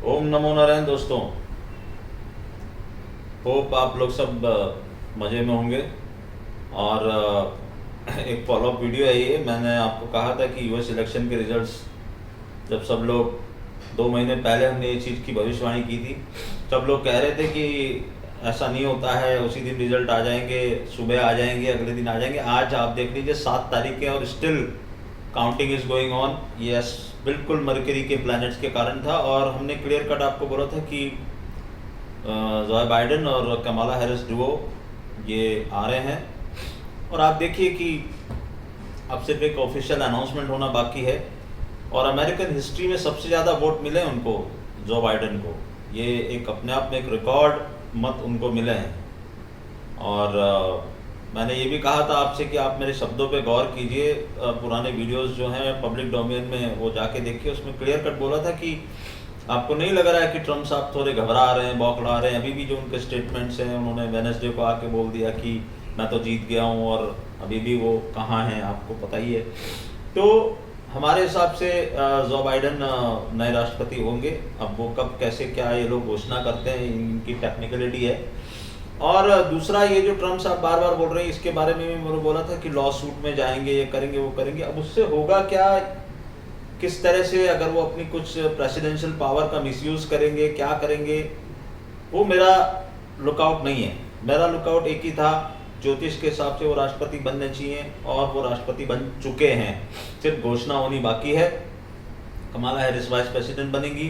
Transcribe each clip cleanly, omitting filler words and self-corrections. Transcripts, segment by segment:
ओम नमो नारायण दोस्तों। होप आप लोग सब मज़े में होंगे। और एक फॉलोअप वीडियो है ये। मैंने आपको कहा था कि यूएस इलेक्शन के रिजल्ट्स जब सब लोग 2 महीने पहले हमने ये चीज़ की भविष्यवाणी की थी। सब लोग कह रहे थे कि ऐसा नहीं होता है, उसी दिन रिजल्ट आ जाएंगे, सुबह आ जाएंगे, अगले दिन आ जाएंगे। आज आप देख लीजिए 7 तारीख है और still counting is going on. Yes, बिल्कुल मरकरी के प्लैनेट्स के कारण था। और हमने क्लियर कट आपको बोला था कि जो बाइडेन और कमाला हैरिस डुओ ये आ रहे हैं। और आप देखिए कि अब सिर्फ एक ऑफिशियल अनाउंसमेंट होना बाकी है। और अमेरिकन हिस्ट्री में सबसे ज़्यादा वोट मिले उनको, जो बाइडेन को। ये एक अपने आप में एक रिकॉर्ड मत उनको मिले हैं। और मैंने ये भी कहा था आपसे कि आप मेरे शब्दों पे गौर कीजिए। पुराने वीडियोस जो हैं पब्लिक डोमेन में वो जाके देखिए। उसमें क्लियर कट बोला था कि आपको नहीं लग रहा है कि ट्रम्प साहब थोड़े घबरा रहे हैं, बौखला रहे हैं। अभी भी जो उनके स्टेटमेंट्स हैं, उन्होंने वेडनेसडे को आके बोल दिया कि मैं तो जीत गया हूँ, और अभी भी वो कहाँ हैं आपको पता ही है। तो हमारे हिसाब से जो बाइडेन नए राष्ट्रपति होंगे। अब वो कब कैसे क्या ये लोग घोषणा करते हैं, इनकी टेक्निकलिटी है। और दूसरा, ये जो ट्रम्प साहब बार बार बोल रहे हैं, इसके बारे में भी मैंने बोला था कि लॉ सूट में जाएंगे, ये करेंगे वो करेंगे। अब उससे होगा क्या, किस तरह से अगर वो अपनी कुछ प्रेसिडेंशियल पावर का मिसयूज करेंगे, क्या करेंगे, वो मेरा लुकआउट नहीं है। मेरा लुकआउट एक ही था, ज्योतिष के हिसाब से वो राष्ट्रपति बनने चाहिए, और वो राष्ट्रपति बन चुके हैं। सिर्फ घोषणा होनी बाकी है। कमाला हैरिस वाइस प्रेसिडेंट बनेगी।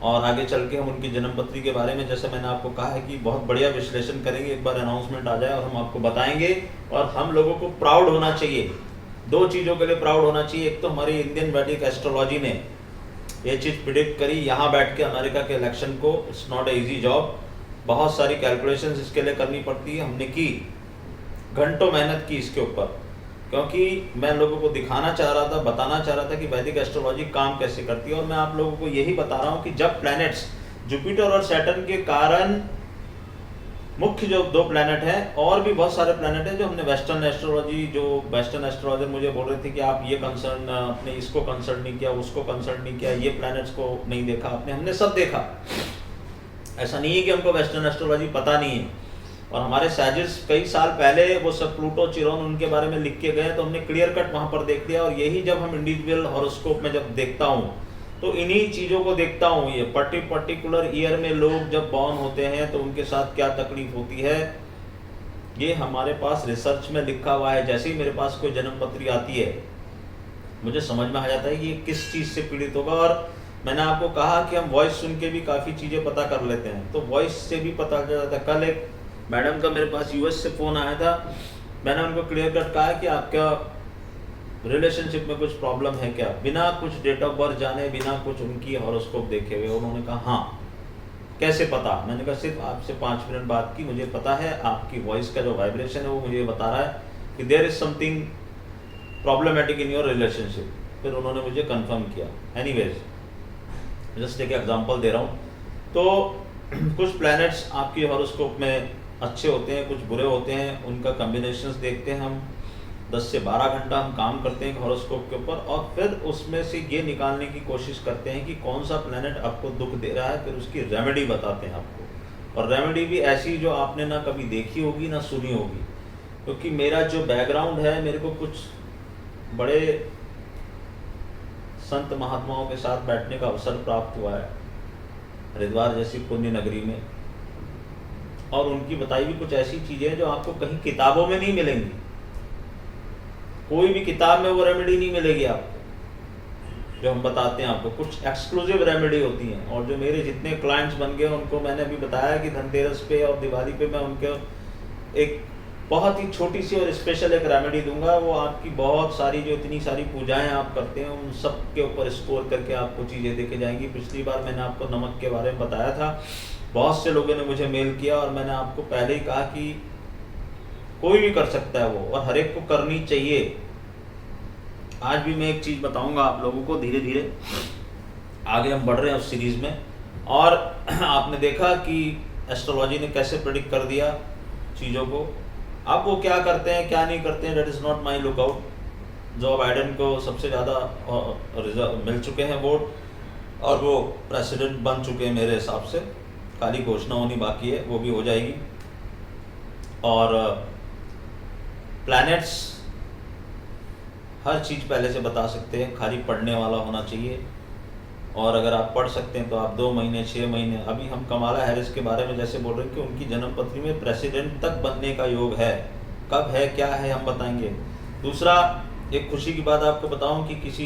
और आगे चल के हम उनकी जन्मपत्री के बारे में, जैसे मैंने आपको कहा है, कि बहुत बढ़िया विश्लेषण करेंगे। एक बार अनाउंसमेंट आ जाए और हम आपको बताएंगे। और हम लोगों को प्राउड होना चाहिए, 2 चीज़ों के लिए प्राउड होना चाहिए। एक तो हमारी इंडियन वैदिक एस्ट्रोलॉजी ने ये चीज़ प्रिडिक्ट करी यहाँ बैठ के अमेरिका के इलेक्शन को। It's not a easy job, बहुत सारी कैलकुलेशंस इसके लिए करनी पड़ती है। हमने की, घंटों मेहनत की इसके ऊपर, क्योंकि मैं लोगों को दिखाना चाह रहा था, बताना चाह रहा था कि वैदिक एस्ट्रोलॉजी काम कैसे करती है। और मैं आप लोगों को यही बता रहा हूँ कि जब प्लैनेट्स जुपिटर और सैटर्न के कारण, मुख्य जो 2 प्लैनेट हैं, और भी बहुत सारे प्लैनेट हैं जो हमने वेस्टर्न एस्ट्रोलॉजी, जो वेस्टर्न एस्ट्रोलॉजर मुझे बोल रहे थे कि आप ये कंसर्न अपने इसको कंसर्न नहीं किया, उसको कंसर्न नहीं किया, ये प्लैनेट्स को नहीं देखा आपने। हमने सब देखा। ऐसा नहीं है कि हमको वेस्टर्न एस्ट्रोलॉजी पता नहीं है। और हमारे सैजेस कई साल पहले वो सब प्लूटो, चिरोन, उनके बारे में लिख के गए, तो हमने क्लियर कट वहाँ पर देख लिया। और यही जब हम इंडिविजुअल हॉरोस्कोप में जब देखता हूँ, तो इन्हीं चीज़ों को देखता हूँ। ये पर्टिकुलर ईयर में लोग जब बॉर्न होते हैं तो उनके साथ क्या तकलीफ होती है, ये हमारे पास रिसर्च में लिखा हुआ है। जैसे ही मेरे पास कोई जन्मपत्री आती है, मुझे समझ में आ जाता है कि ये किस चीज़ से पीड़ित होगा। और मैंने आपको कहा कि हम वॉइस सुन के भी काफ़ी चीज़ें पता कर लेते हैं, तो वॉइस से भी पता चल जाता है। कल एक मैडम का मेरे पास यूएस से फ़ोन आया था। मैंने उनको क्लियर कट कहा कि आपका रिलेशनशिप में कुछ प्रॉब्लम है क्या, बिना कुछ डेट ऑफ बर्थ जाने, बिना कुछ उनकी हॉरोस्कोप देखे हुए। उन्होंने कहा हाँ, कैसे पता? मैंने कहा सिर्फ आपसे 5 मिनट बात की, मुझे पता है आपकी वॉइस का जो वाइब्रेशन है वो मुझे बता रहा है कि there is something problematic in your relationship. फिर उन्होंने मुझे कंफर्म किया। एनीवेज, जस्ट एक एग्जांपल दे रहा हूँ। तो कुछ प्लैनेट्स आपकी हॉरोस्कोप में अच्छे होते हैं, कुछ बुरे होते हैं। उनका कॉम्बिनेशंस देखते हैं हम। 10 से 12 घंटा हम काम करते हैं हॉरोस्कोप के ऊपर, और फिर उसमें से ये निकालने की कोशिश करते हैं कि कौन सा प्लैनेट आपको दुख दे रहा है। फिर उसकी रेमेडी बताते हैं आपको। और रेमेडी भी ऐसी जो आपने ना कभी देखी होगी ना सुनी होगी। क्योंकि मेरा जो बैकग्राउंड है, मेरे को कुछ बड़े संत महात्माओं के साथ बैठने का अवसर प्राप्त हुआ है हरिद्वार जैसी पुण्य नगरी में। और उनकी बताई भी कुछ ऐसी चीज़ें जो आपको कहीं किताबों में नहीं मिलेंगी। कोई भी किताब में वो रेमेडी नहीं मिलेगी आपको, जो हम बताते हैं आपको। कुछ एक्सक्लूसिव रेमेडी होती हैं। और जो मेरे जितने क्लाइंट्स बन गए, उनको मैंने अभी बताया कि धनतेरस पे और दिवाली पे मैं उनको एक बहुत ही छोटी सी और स्पेशल एक रेमेडी दूंगा। वो आपकी बहुत सारी, जो इतनी सारी पूजाएं आप करते हैं, उन सब के ऊपर स्कोर करके आपको चीज़ें देके जाएंगी। पिछली बार मैंने आपको नमक के बारे में बताया था, बहुत से लोगों ने मुझे मेल किया, और मैंने आपको पहले ही कहा कि कोई भी कर सकता है वो, और हर एक को करनी चाहिए। आज भी मैं एक चीज़ बताऊंगा आप लोगों को। धीरे धीरे आगे हम बढ़ रहे हैं उस सीरीज़ में। और आपने देखा कि एस्ट्रोलॉजी ने कैसे प्रेडिक्ट कर दिया चीज़ों को। अब वो क्या करते हैं क्या नहीं करते हैं, that is not my lookout. Joe Biden को सबसे ज़्यादा मिल चुके हैं वोट, और वो प्रेसिडेंट बन चुके हैं मेरे हिसाब से, खाली घोषणा होनी बाकी है, वो भी हो जाएगी। और प्लैनेट्स हर चीज़ पहले से बता सकते हैं, खाली पढ़ने वाला होना चाहिए। और अगर आप पढ़ सकते हैं तो आप 2 महीने 6 महीने, अभी हम कमाला हैरिस के बारे में जैसे बोल रहे हैं कि उनकी जन्म पत्री में प्रेसिडेंट तक बनने का योग है, कब है क्या है हम बताएंगे। दूसरा, एक खुशी की बात आपको बताऊं कि किसी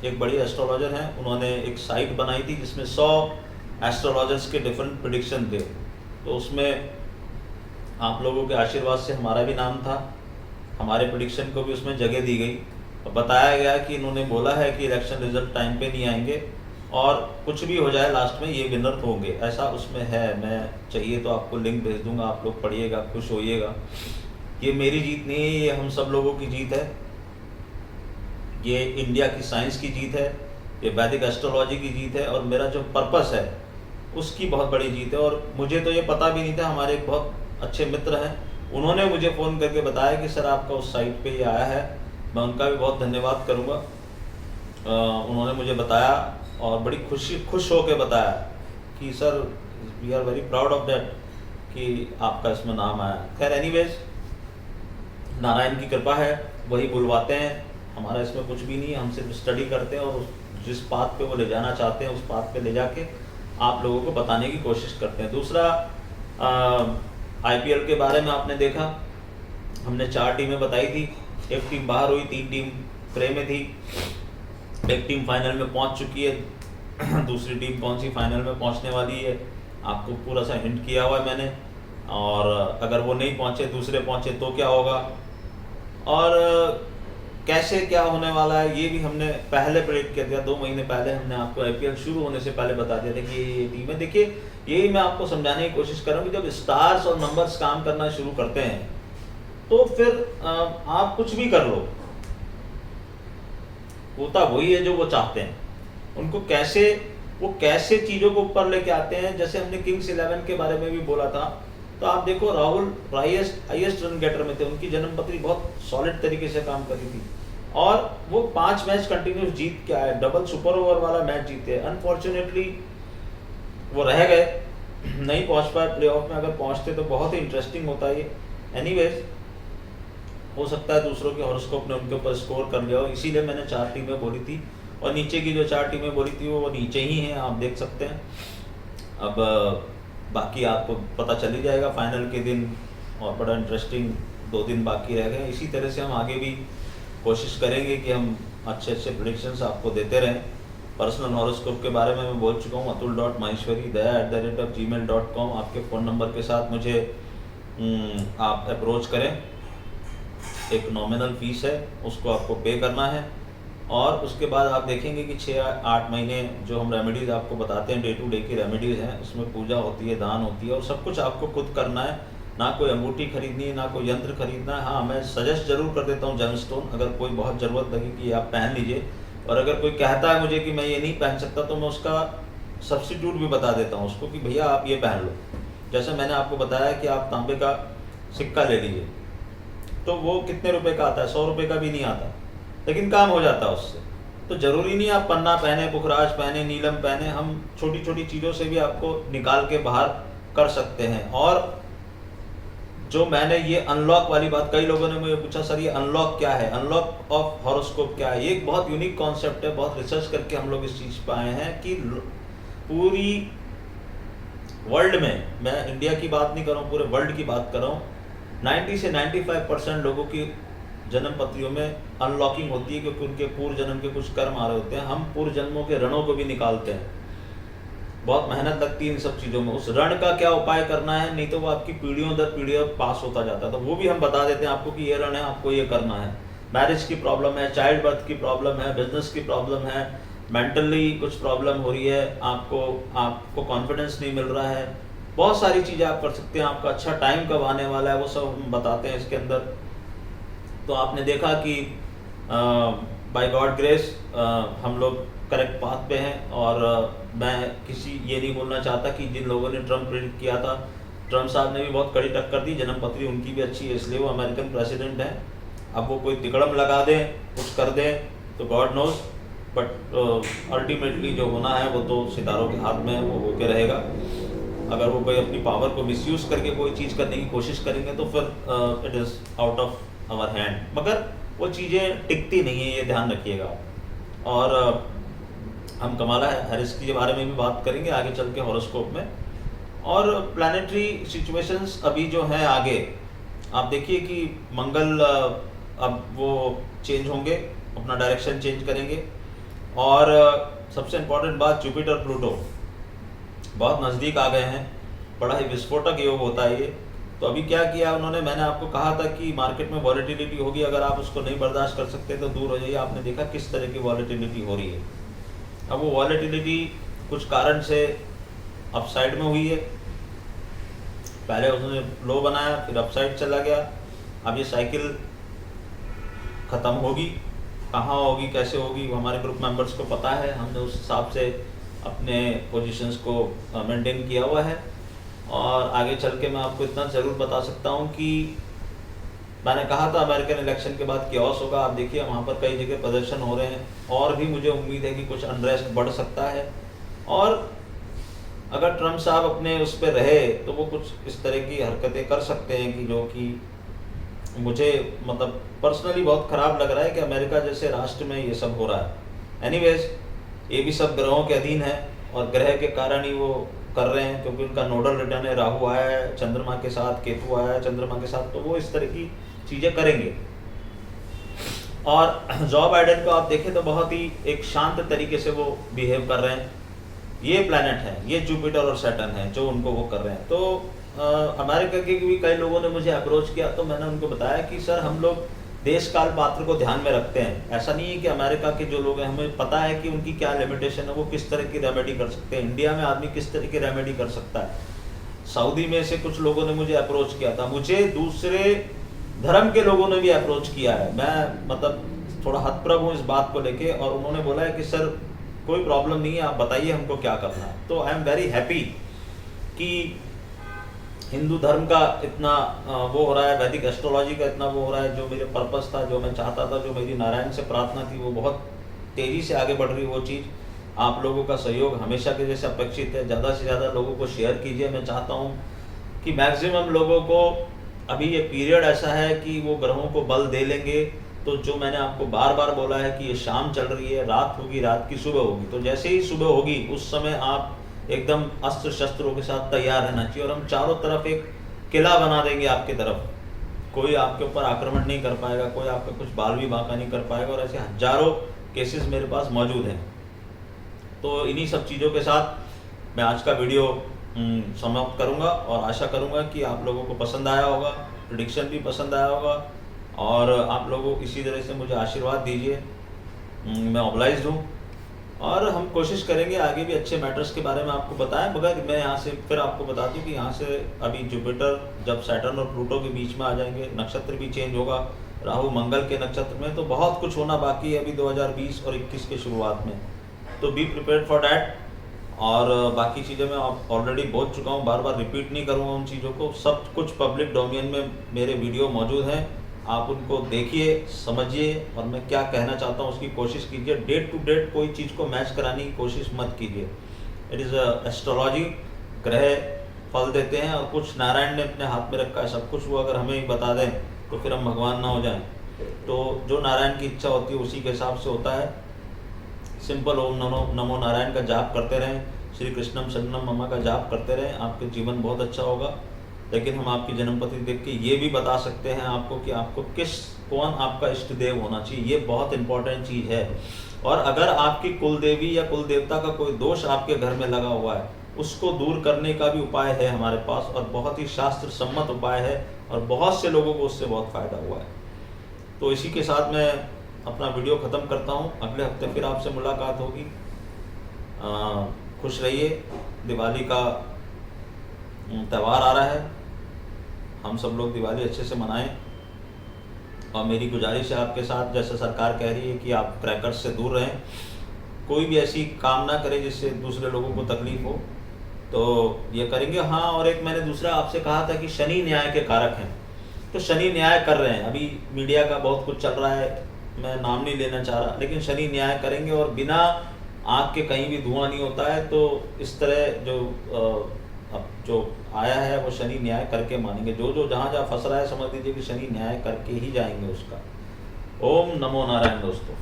एक बड़ी एस्ट्रोलॉजर हैं, उन्होंने एक साइट बनाई थी जिसमें 100 एस्ट्रोलॉजर्स के डिफरेंट प्रेडिक्शन थे। तो उसमें आप लोगों के आशीर्वाद से हमारा भी नाम था, हमारे प्रेडिक्शन को भी उसमें जगह दी गई। और बताया गया कि इन्होंने बोला है कि इलेक्शन रिजल्ट टाइम पे नहीं आएंगे और कुछ भी हो जाए लास्ट में ये विनर होंगे, ऐसा उसमें है। मैं चाहिए तो आपको लिंक भेज दूंगा, आप लोग पढ़िएगा, खुश होइएगा। ये मेरी जीत नहीं है, ये हम सब लोगों की जीत है, ये इंडिया की साइंस की जीत है, ये वैदिक एस्ट्रोलॉजी की जीत है और मेरा जो पर्पस है उसकी बहुत बड़ी जीत है। और मुझे तो ये पता भी नहीं था, हमारे एक बहुत अच्छे मित्र हैं, उन्होंने मुझे फ़ोन करके बताया कि सर आपका उस साइट पे ये आया है। मैं उनका भी बहुत धन्यवाद करूँगा। उन्होंने मुझे बताया और बड़ी खुश होकर बताया कि sir we are very proud of that कि आपका इसमें नाम आया। खैर एनीवेज, नारायण की कृपा है, वही बुलवाते हैं, हमारा इसमें कुछ भी नहीं है। हम सिर्फ स्टडी करते हैं और जिस बात पे वो ले जाना चाहते हैं उस बात पे ले जाके आप लोगों को बताने की कोशिश करते हैं। दूसरा, IPL के बारे में आपने देखा, हमने 4 टीमें बताई थी, एक टीम बाहर हुई, 3 टीम फ्रे में थी, एक टीम फाइनल में पहुंच चुकी है, दूसरी टीम कौन सी फाइनल में पहुंचने वाली है आपको पूरा सा हिंट किया हुआ है मैंने। और अगर वो नहीं पहुंचे, दूसरे पहुंचे तो क्या होगा और कैसे क्या होने वाला है ये भी हमने पहले प्रेडिक्ट कर दिया। 2 महीने पहले हमने आपको IPL शुरू होने से पहले बता दिया था कि ये टीम है। देखिए, यही मैं आपको समझाने की कोशिश कर रहा हूँ कि जब स्टार्स और नंबर्स काम करना शुरू करते हैं तो फिर आप कुछ भी कर लो, होता वही है जो वो चाहते हैं। उनको कैसे चीज़ों को ऊपर लेके आते हैं। जैसे हमने किंग्स 11 के बारे में भी बोला था, तो आप देखो राहुल हाईएस्ट रन गेटर में थे, उनकी जन्म पत्री बहुत सॉलिड तरीके से काम करी थी और वो 5 मैच कंटिन्यूस जीत के आए, डबल सुपर ओवर वाला मैच जीते। अनफॉर्चुनेटली वो रह गए, नहीं पहुंच पाए प्लेऑफ में, अगर पहुंचते तो बहुत ही इंटरेस्टिंग होता ये। एनीवेज, हो सकता है दूसरों के हॉरोस्कोप ने उनके ऊपर स्कोर कर लिया हो, इसीलिए मैंने 4 टीमें बोली थी और नीचे की जो 4 टीमें बोली थी वो नीचे ही हैं, आप देख सकते हैं। अब बाकी आपको पता चल ही जाएगा फाइनल के दिन, और बड़ा इंटरेस्टिंग 2 दिन बाकी रह गए। इसी तरह से हम आगे भी कोशिश करेंगे कि हम अच्छे प्रेडिक्शंस आपको देते रहें। पर्सनल हॉरोस्कोप के बारे में मैं बोल चुका हूँ, atul.maheshwari@gmail.com आपके फ़ोन नंबर के साथ मुझे आप अप्रोच करें। एक नॉमिनल फीस है, उसको आपको पे करना है और उसके बाद आप देखेंगे कि 6-8 महीने जो हम रेमेडीज़ आपको बताते हैं, डे टू डे की रेमेडीज़ हैं, उसमें पूजा होती है, दान होती है और सब कुछ आपको खुद करना है। ना कोई अंगूठी खरीदनी है, ना कोई यंत्र खरीदना है। हाँ, मैं सजेस्ट जरूर कर देता हूँ जेमस्टोन, अगर कोई बहुत ज़रूरत लगे कि आप पहन लीजिए, और अगर कोई कहता है मुझे कि मैं ये नहीं पहन सकता तो मैं उसका सब्स्टिट्यूट भी बता देता हूँ उसको कि भैया आप ये पहन लो। जैसे मैंने आपको बताया कि आप तांबे का सिक्का ले लीजिए, तो वो कितने रुपए का आता है, 100 रुपये का भी नहीं आता, लेकिन काम हो जाता है उससे। तो ज़रूरी नहीं आप पन्ना पहने, पुखराज पहने, नीलम पहने, हम छोटी छोटी चीज़ों से भी आपको निकाल के बाहर कर सकते हैं। और जो मैंने ये अनलॉक वाली बात, कई लोगों ने मुझे पूछा सर ये अनलॉक क्या है, अनलॉक ऑफ हॉरोस्कोप क्या है। ये एक बहुत यूनिक कॉन्सेप्ट है, बहुत रिसर्च करके हम लोग इस चीज़ पर आए हैं कि पूरी वर्ल्ड में, मैं इंडिया की बात नहीं कर रहा हूँ, पूरे वर्ल्ड की बात कर रहा हूँ, 90 से 95% लोगों की जन्म पत्रियों में अनलॉकिंग होती है क्योंकि उनके पूर्व जन्म के कुछ कर्म आ रहे होते हैं। हम पूर्व जन्मों के रणों को भी निकालते हैं, बहुत मेहनत लगती है इन सब चीज़ों में। उस रण का क्या उपाय करना है, नहीं तो वो आपकी पीढ़ियों दर पीढ़ियों पास होता जाता है, तो वो भी हम बता देते हैं आपको कि ये रण है, आपको ये करना है। मैरिज की प्रॉब्लम है, चाइल्ड बर्थ की प्रॉब्लम है, बिजनेस की प्रॉब्लम है, मेंटली कुछ प्रॉब्लम हो रही है, आपको कॉन्फिडेंस नहीं मिल रहा है, बहुत सारी चीज़ें आप कर सकते हैं। आपका अच्छा टाइम कब आने वाला है वो सब हम बताते हैं इसके अंदर। तो आपने देखा कि बाय गॉड ग्रेस हम लोग करेक्ट पाथ पे हैं। और मैं ये नहीं बोलना चाहता कि जिन लोगों ने ट्रम्प प्रेडिक्ट किया था, ट्रम्प साहब ने भी बहुत कड़ी टक्कर दी, जन्म पत्री उनकी भी अच्छी है, इसलिए वो अमेरिकन प्रेसिडेंट हैं। अब वो कोई तिकड़म लगा दें, कुछ कर दें, तो गॉड नोज बट अल्टीमेटली जो होना है वो तो सितारों के हाथ में है, वो होके रहेगा। अगर वो कोई अपनी पावर को मिसयूज़ करके कोई चीज़ करने की कोशिश करेंगे तो फिर it is out of our hand, मगर वो चीज़ें टिकती नहीं है, ये ध्यान रखिएगा। और हम कमाला हैरिस के बारे में भी बात करेंगे आगे चल के हॉरोस्कोप में। और प्लानिटरी सिचुएशंस अभी जो हैं आगे, आप देखिए कि मंगल अब वो चेंज होंगे, अपना डायरेक्शन चेंज करेंगे। और सबसे इम्पोर्टेंट बात, जुपिटर प्लूटो बहुत नज़दीक आ गए हैं, बड़ा ही विस्फोटक योग होता है ये। तो अभी क्या किया उन्होंने, मैंने आपको कहा था कि मार्केट में वॉलेटिलिटी होगी, अगर आप उसको नहीं बर्दाश्त कर सकते तो दूर हो जाइए। आपने देखा किस तरह की वॉलेटिलिटी हो रही है। अब वो वॉलेटिलिटी कुछ कारण से अपसाइड में हुई है, पहले उसने लो बनाया फिर अपसाइड चला गया। अब ये साइकिल ख़त्म होगी, कहाँ होगी कैसे होगी वो हमारे ग्रुप मेंबर्स को पता है, हमने उस हिसाब से अपने पोजीशंस को मेंटेन किया हुआ है। और आगे चल के मैं आपको इतना ज़रूर बता सकता हूँ कि मैंने कहा था अमेरिकन इलेक्शन के बाद क्योस होगा। आप देखिए वहाँ पर कई जगह प्रदर्शन हो रहे हैं, और भी मुझे उम्मीद है कि कुछ अनरेस्ट बढ़ सकता है। और अगर ट्रम्प साहब अपने उस पर रहे तो वो कुछ इस तरह की हरकतें कर सकते हैं कि जो कि मुझे मतलब पर्सनली बहुत ख़राब लग रहा है कि अमेरिका जैसे राष्ट्र में ये सब हो रहा है। एनीवेज, ये भी सब ग्रहों के अधीन है और ग्रह के कारण ही वो कर रहे हैं, क्योंकि उनका नोडल रिटर्न है, राहु आया है चंद्रमा के साथ, केतु आया है चंद्रमा के साथ, तो वो इस तरह की चीज़ें करेंगे। और जॉ बाइडेन को आप देखें तो बहुत ही एक शांत तरीके से वो बिहेव कर रहे हैं। ये प्लैनेट है, ये जुपिटर और सैटर्न है जो उनको वो कर रहे हैं। तो अमेरिका के भी कई लोगों ने मुझे अप्रोच किया, तो मैंने उनको बताया कि सर हम लोग देश काल पात्र को ध्यान में रखते हैं। ऐसा नहीं है कि अमेरिका के जो लोग हैं हमें पता है कि उनकी क्या लिमिटेशन है, वो किस तरह की रेमेडी कर सकते हैं, इंडिया में आदमी किस तरह की रेमेडी कर सकता है। सऊदी में से कुछ लोगों ने मुझे अप्रोच किया था, मुझे दूसरे धर्म के लोगों ने भी अप्रोच किया है। मैं मतलब थोड़ा हतप्रभ हूँ इस बात को लेके, और उन्होंने बोला है कि सर कोई प्रॉब्लम नहीं है, आप बताइए हमको क्या करना है। तो आई एम वेरी हैप्पी कि हिंदू धर्म का इतना वो हो रहा है, वैदिक एस्ट्रोलॉजी का इतना वो हो रहा है। जो मेरे पर्पस था, जो मैं चाहता था, जो मेरी नारायण से प्रार्थना थी, वो बहुत तेज़ी से आगे बढ़ रही है वो चीज़। आप लोगों का सहयोग हमेशा के जैसे अपेक्षित है, ज़्यादा से ज़्यादा लोगों को शेयर कीजिए। मैं चाहता हूँ कि मैक्सिमम लोगों को अभी ये पीरियड ऐसा है कि वो ग्रहों को बल दे लेंगे। तो जो मैंने आपको बार बार बोला है कि ये शाम चल रही है, रात होगी, रात की सुबह होगी, तो जैसे ही सुबह होगी उस समय आप एकदम अस्त्र शस्त्रों के साथ तैयार रहना चाहिए। और हम चारों तरफ एक किला बना देंगे आपकी तरफ, कोई आपके ऊपर आक्रमण नहीं कर पाएगा, कोई आपका कुछ बाल भी बांका नहीं कर पाएगा। और ऐसे हजारों केसेस मेरे पास मौजूद हैं। तो इन्हीं सब चीज़ों के साथ मैं आज का वीडियो समाप्त करूंगा, और आशा करूंगा कि आप लोगों को पसंद आया होगा, प्रेडिक्शन भी पसंद आया होगा, और आप लोगों इसी तरह से मुझे आशीर्वाद दीजिए। मैं ऑब्लाइज्ड हूँ, और हम कोशिश करेंगे आगे भी अच्छे मैटर्स के बारे में आपको बताएं। मगर मैं यहाँ से फिर आपको बता दूँ कि यहाँ से अभी जुपिटर जब सैटर्न और प्लूटो के बीच में आ जाएंगे, नक्षत्र भी चेंज होगा, राहु मंगल के नक्षत्र में, तो बहुत कुछ होना बाकी है अभी 2020 और 21 के शुरुआत में। तो बी प्रिपेयर्ड फॉर डैट। और बाकी चीज़ें मैं ऑलरेडी बोल चुका हूँ, बार बार रिपीट नहीं करूँगा उन चीज़ों को। सब कुछ पब्लिक डोमेन में मेरे वीडियो मौजूद हैं, आप उनको देखिए, समझिए, और मैं क्या कहना चाहता हूँ उसकी कोशिश कीजिए। डेट टू डेट कोई चीज़ को मैच कराने की कोशिश मत कीजिए। इट इज़ एस्ट्रोलॉजी, ग्रह फल देते हैं, और कुछ नारायण ने अपने हाथ में रखा है सब कुछ, वो अगर हमें ही बता दें तो फिर हम भगवान ना हो जाएं। तो जो नारायण की इच्छा होती है उसी के हिसाब से होता है। सिंपल ओम नमो नारायण का जाप करते रहें, श्री कृष्णम शरणम मम का जाप करते रहें, आपके जीवन बहुत अच्छा होगा। लेकिन हम आपकी जन्मपति देख के ये भी बता सकते हैं आपको कि आपको कौन आपका इष्ट देव होना चाहिए, ये बहुत इंपॉर्टेंट चीज़ है। और अगर आपकी कुल देवी या कुल देवता का कोई दोष आपके घर में लगा हुआ है, उसको दूर करने का भी उपाय है हमारे पास, और बहुत ही शास्त्र सम्मत उपाय है, और बहुत से लोगों को उससे बहुत फ़ायदा हुआ है। तो इसी के साथ मैं अपना वीडियो ख़त्म करता हूँ। अगले हफ्ते फिर आपसे मुलाकात होगी। खुश रहिए। दिवाली का त्यौहार आ रहा है, हम सब लोग दिवाली अच्छे से मनाएं। और मेरी गुजारिश है आपके साथ, जैसे सरकार कह रही है कि आप क्रैकर्स से दूर रहें, कोई भी ऐसी काम ना करें जिससे दूसरे लोगों को तकलीफ हो, तो ये करेंगे। हाँ, और एक मैंने दूसरा आपसे कहा था कि शनि न्याय के कारक हैं, तो शनि न्याय कर रहे हैं। अभी मीडिया का बहुत कुछ चल रहा है, मैं नाम नहीं लेना चाह रहा, लेकिन शनि न्याय करेंगे और बिना आग के कहीं भी धुआं नहीं होता है। तो इस तरह अब जो आया है वो शनि न्याय करके मानेंगे। जो जो जहाँ जहाँ फंस रहा है समझ लीजिए कि शनि न्याय करके ही जाएंगे उसका। ओम नमो नारायण दोस्तों।